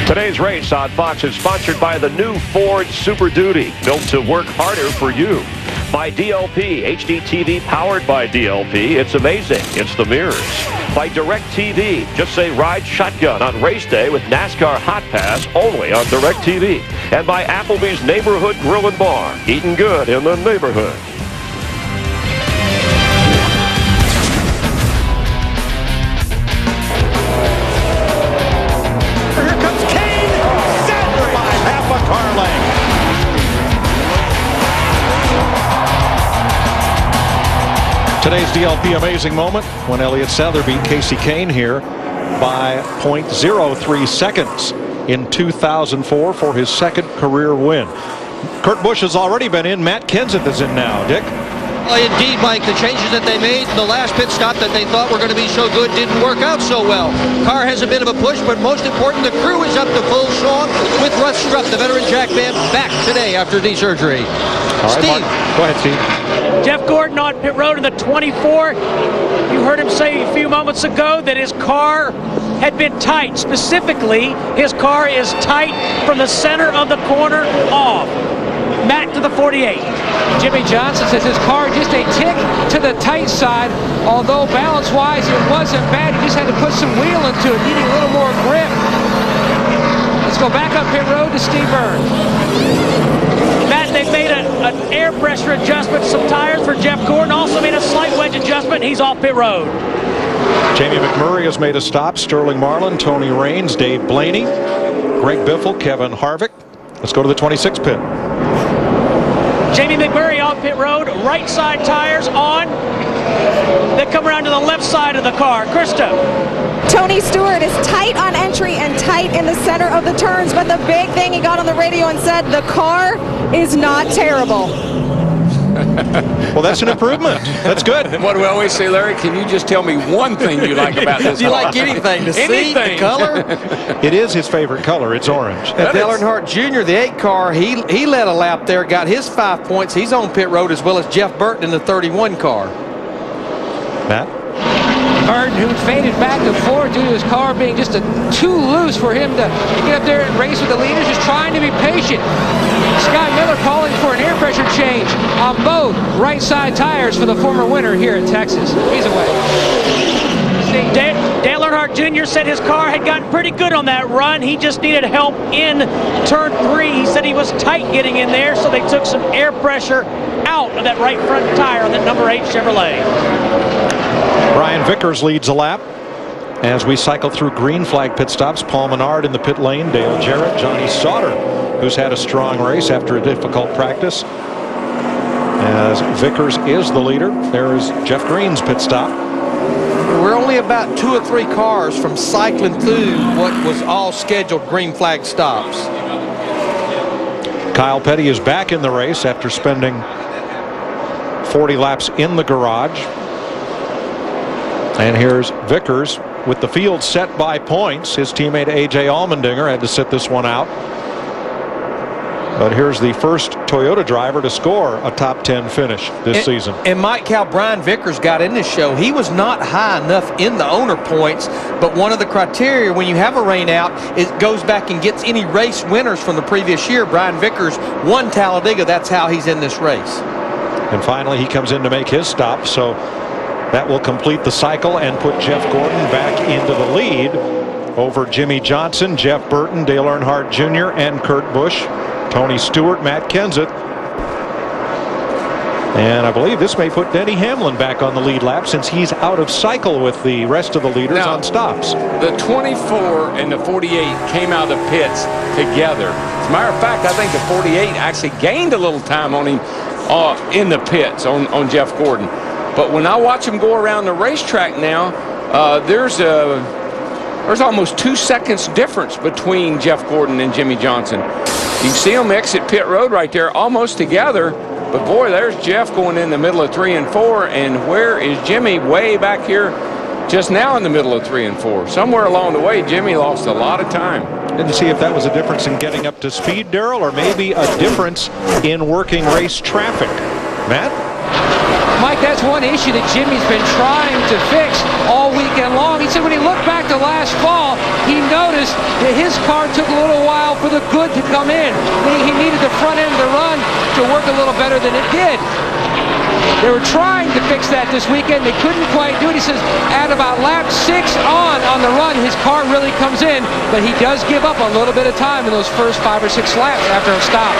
Today's race on Fox is sponsored by the new Ford Super Duty, built to work harder for you. By DLP, HDTV powered by DLP. It's amazing. It's the mirrors. By DirecTV, just say ride shotgun on race day with NASCAR Hot Pass only on DirecTV. And by Applebee's Neighborhood Grill and Bar, eating good in the neighborhood. Today's DLP amazing moment when Elliott Souther beat Casey Kane here by 0.03 seconds in 2004 for his second career win. Kurt Busch has already been in. Matt Kenseth is in now. Dick? Well, indeed, Mike, the changes that they made in the last pit stop that they thought were going to be so good didn't work out so well. Car has a bit of a push, but most important, the crew is up to full song with Russ Struck, the veteran jack man, back today after knee surgery. All right, Steve. Mark, go ahead, Steve. Jeff Gordon on pit road in the 24. You heard him say a few moments ago that his car had been tight. Specifically, his car is tight from the center of the corner off. Matt to the 48. Jimmy Johnson says his car just a tick to the tight side, although balance-wise it wasn't bad. He just had to put some wheel into it, needing a little more grip. Let's go back up pit road to Steve Byrne. Matt, they've made an air pressure adjustment, some tires for Jeff Gordon, also made a slight wedge adjustment. He's off pit road. Jamie McMurray has made a stop. Sterling Marlin, Tony Raines, Dave Blaney, Greg Biffle, Kevin Harvick. Let's go to the 26 pit. Jamie McMurray on pit road, right side tires on. They come around to the left side of the car. Krista. Tony Stewart is tight on entry and tight in the center of the turns, but the big thing he got on the radio and said, the car is not terrible. Well, that's an improvement. That's good. What do we always say, Larry? Can you just tell me one thing you like about this Do you car? like anything? The seat, the color? It is his favorite color. It's orange. And Dale Earnhardt Jr., the 8 car, he led a lap there, got his 5 points. He's on pit road as well as Jeff Burton in the 31 car. Matt? Burton, who faded back and forth due to his car being just too loose for him to get up there and race with the leaders, just trying to be patient. Scott Miller calling for an air pressure change on both right side tires for the former winner here in Texas. He's away. Dale Earnhardt Jr. said his car had gotten pretty good on that run. He just needed help in turn 3. He said he was tight getting in there, so they took some air pressure out of that right front tire on that number 8 Chevrolet. Brian Vickers leads a lap as we cycle through green flag pit stops. Paul Menard in the pit lane, Dale Jarrett, Johnny Sauter, who's had a strong race after a difficult practice. As Vickers is the leader, there's Jeff Green's pit stop. We're only about 2 or 3 cars from cycling through what was all scheduled green flag stops. Kyle Petty is back in the race after spending 40 laps in the garage. And here's Vickers with the field set by points. His teammate A.J. Allmendinger had to sit this one out. But here's the first Toyota driver to score a top 10 finish this season. And Mike, how Brian Vickers got in this show, he was not high enough in the owner points, but one of the criteria when you have a rain out, it goes back and gets any race winners from the previous year. Brian Vickers won Talladega. That's how he's in this race. And finally, he comes in to make his stop. So that will complete the cycle and put Jeff Gordon back into the lead over Jimmy Johnson, Jeff Burton, Dale Earnhardt Jr., and Kurt Busch, Tony Stewart, Matt Kenseth. And I believe this may put Denny Hamlin back on the lead lap since he's out of cycle with the rest of the leaders on stops. The 24 and the 48 came out of the pits together. As a matter of fact, I think the 48 actually gained a little time on him in the pits on Jeff Gordon. But when I watch him go around the racetrack now, there's almost 2 seconds difference between Jeff Gordon and Jimmy Johnson. You see them exit pit road right there, almost together. But boy, there's Jeff going in the middle of 3 and 4, and where is Jimmy? Way back here, just now in the middle of 3 and 4. Somewhere along the way, Jimmy lost a lot of time. And to see if that was a difference in getting up to speed, Darrell, or maybe a difference in working race traffic. Matt? Mike, that's one issue that Jimmy's been trying to fix all weekend long. He said when he looked back to last fall, he noticed that his car took a little while for the good to come in. Meaning he needed the front end of the run to work a little better than it did. They were trying to fix that this weekend. They couldn't quite do it. He says at about lap 6 on the run, his car really comes in, but he does give up a little bit of time in those first 5 or 6 laps after a stop.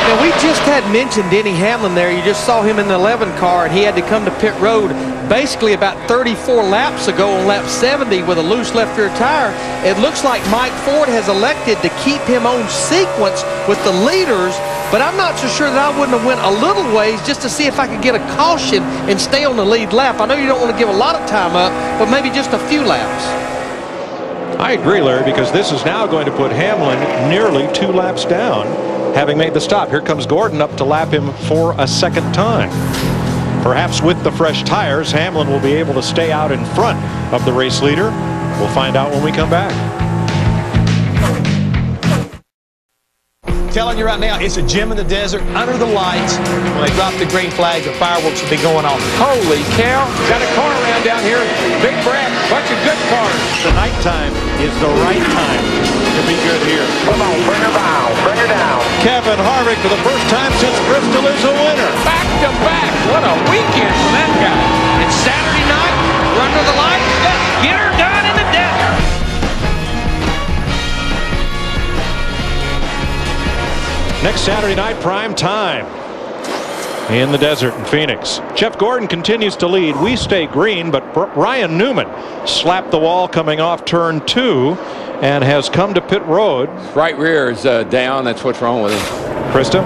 Now, we just had mentioned Denny Hamlin there. You just saw him in the 11 car, and he had to come to pit road basically about 34 laps ago on lap 70 with a loose left rear tire. It looks like Mike Ford has elected to keep him on sequence with the leaders, but I'm not so sure that I wouldn't have went a little ways just to see if I could get a caution and stay on the lead lap. I know you don't want to give a lot of time up, but maybe just a few laps. I agree, Larry, because this is now going to put Hamlin nearly 2 laps down, having made the stop. Here comes Gordon up to lap him for a second time. Perhaps with the fresh tires, Hamlin will be able to stay out in front of the race leader. We'll find out when we come back. Telling you right now, it's a gym in the desert, under the lights. When they drop the green flag, the fireworks will be going off. Holy cow. Got a car around down here. Big Brad, bunch of good cars. The nighttime is the right time to be good here. Come on, bring her down. Bring her down. Kevin Harvick, for the first time since Bristol, is a winner. Back to back. What a weekend for that guy. It's Saturday night, run to the light, let's get her done in the desert. Next Saturday night, prime time in the desert in Phoenix. Jeff Gordon continues to lead. We stay green, but Ryan Newman slapped the wall coming off turn 2 and has come to pit road. Right rear is down. That's what's wrong with him. Krista?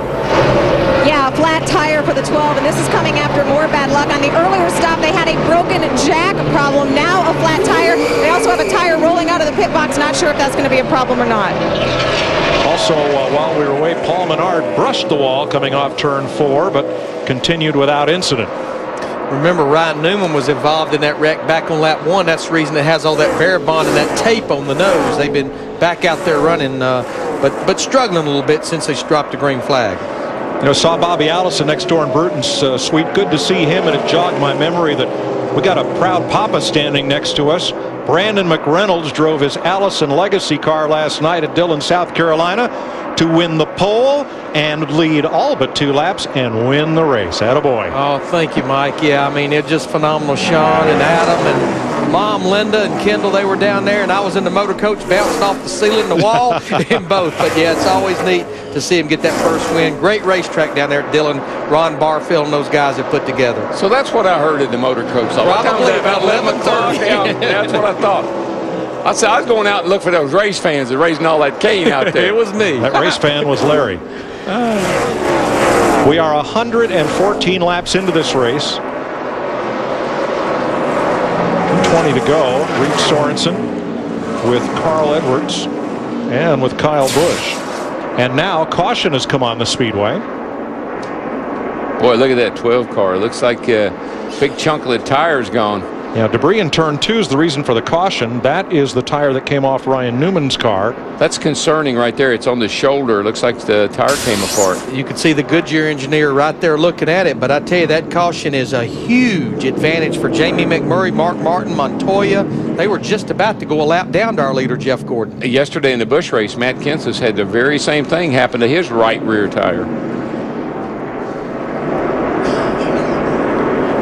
Yeah, a flat tire for the 12, and this is coming after more bad luck. On the earlier stop, they had a broken jack problem. Now a flat tire. They also have a tire rolling out of the pit box. Not sure if that's going to be a problem or not. Also, while we were away, Paul Menard brushed the wall coming off turn 4, but continued without incident. Remember, Ryan Newman was involved in that wreck back on lap 1. That's the reason it has all that bear bond and that tape on the nose. They've been back out there running, but struggling a little bit since they dropped the green flag. You know, saw Bobby Allison next door in Bruton's suite. Good to see him, and it jogged my memory that we got a proud papa standing next to us. Brandon McReynolds drove his Allison Legacy car last night at Dillon, South Carolina to win the pole and lead all but 2 laps and win the race. Attaboy. Oh, thank you, Mike. Yeah, I mean, it's just phenomenal. Sean and Adam and Mom, Linda, and Kendall, they were down there, and I was in the motor coach bouncing off the ceiling, the wall, in both. But, yeah, it's always neat to see him get that first win. Great racetrack down there at Dillon. Ron Barfield and those guys have put together. So that's what I heard in the motor coach. Probably about 11:30. Yeah, that's what I thought. I said I was going out and look for those race fans that raising all that cane out there. It was me. That race fan was Larry. We are 114 laps into this race. 20 to go. Reed Sorensen with Carl Edwards and with Kyle Busch. And now caution has come on the Speedway. Boy, look at that 12 car. It looks like a big chunk of the tire's gone. Yeah, debris in turn 2 is the reason for the caution. That is the tire that came off Ryan Newman's car. That's concerning right there. It's on the shoulder. It looks like the tire came apart. You can see the Goodyear engineer right there looking at it, but I tell you, that caution is a huge advantage for Jamie McMurray, Mark Martin, Montoya. They were just about to go a lap down to our leader, Jeff Gordon. Yesterday in the Busch race, Matt Kenseth had the very same thing happen to his right rear tire.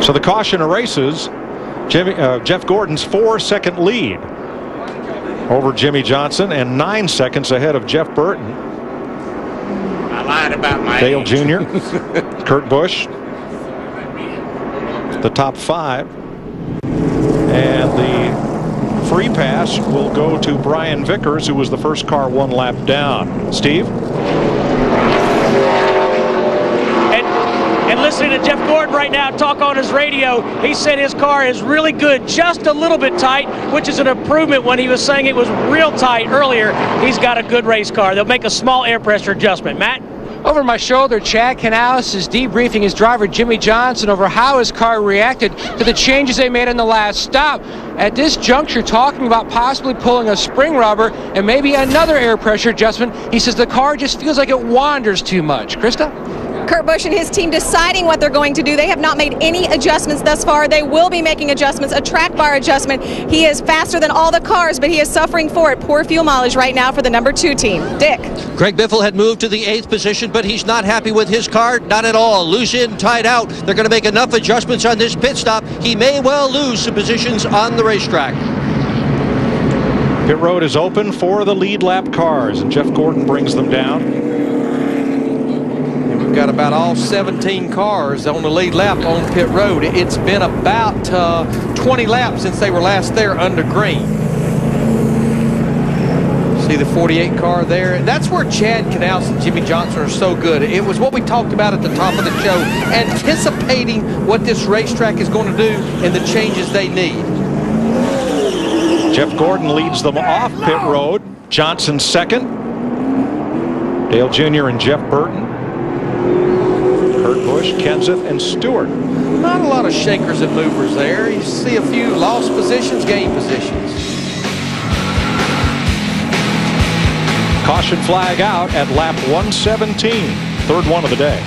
So the caution erases Jeff Gordon's 4-second lead over Jimmy Johnson and 9 seconds ahead of Jeff Burton. I lied about my Dale age. Jr., Kurt Busch, the top 5. And the free pass will go to Brian Vickers, who was the first car 1 lap down. Steve? And listening to Jeff Gordon right now talk on his radio, he said his car is really good, just a little bit tight, which is an improvement when he was saying it was real tight earlier. He's got a good race car. They'll make a small air pressure adjustment. Matt? Over my shoulder, Chad Canales is debriefing his driver, Jimmy Johnson, over how his car reacted to the changes they made in the last stop. At this juncture, talking about possibly pulling a spring rubber and maybe another air pressure adjustment. He says the car just feels like it wanders too much. Krista? Kurt Busch and his team deciding what they're going to do. They have not made any adjustments thus far. They will be making adjustments, a track bar adjustment. He is faster than all the cars, but he is suffering for it. Poor fuel mileage right now for the number 2 team. Dick. Greg Biffle had moved to the 8th position, but he's not happy with his car. Not at all. Loose in, tied out. They're going to make enough adjustments on this pit stop. He may well lose some positions on the racetrack. Pit road is open for the lead lap cars, and Jeff Gordon brings them down. And we've got about all 17 cars on the lead lap on pit road. It's been about 20 laps since they were last there under green. See the 48 car there? That's where Chad Knaus and Jimmy Johnson are so good. It was what we talked about at the top of the show, anticipating what this racetrack is going to do and the changes they need. Jeff Gordon leads them off pit road. Johnson second. Dale Jr. and Jeff Burton. Kurt Busch, Kenseth, and Stewart. Not a lot of shakers and movers there. You see a few lost positions, gained positions. Caution flag out at lap 117. Third one of the day.